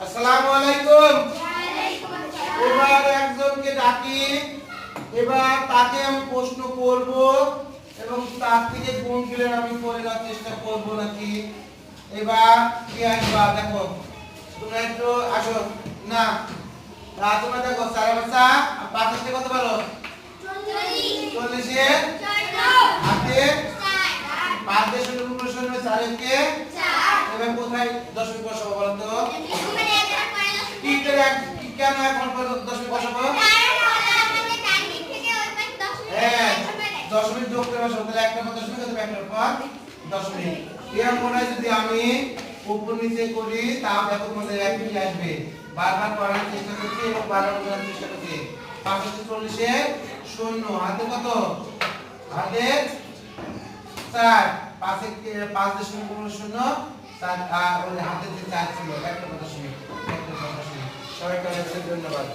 আসসালামু আলাইকুম। এবার একজনকে ডাকি, এবার তাকে আমি প্রশ্ন করব এবং তার থেকে গুণ গেলে আমি করে দেওয়ার চেষ্টা করব নাকি। এবার কি আসবা দেখো, তোমরা একটু আসো না। তোমরা দেখো সারা বাচ্চা ৫০ কত বলো? ৪০ এর হাতে ৫ দিয়ে শূন্য গুণ শূন্য ৪ কে ৪। এবার কোথায় দশমিক বসাবো বলো তো? কি করে কেন এখন দশমিক বসাবো? হ্যাঁ, দশমিক যোগ করে বসাবো, তাহলে একটা পর দশমিক হবে, একটার পর দশমিক। এর পরে যদি আমি উপর নিচে করি তাও দেখো তোমাদের একই আসবে। বারবার করার চেষ্টা করছি এবং বারবার করার চেষ্টা করছি। ৫৪০ এর শূন্য হাতে কত? হাতে ৪। ৫ দিয়ে শূন্য গুণ শূন্য ৪, আর ওই হাতে যে ৪ ছিল একটা পর দশমিক, একটা পর দশমিক। সবাইকে অনেক ধন্যবাদ।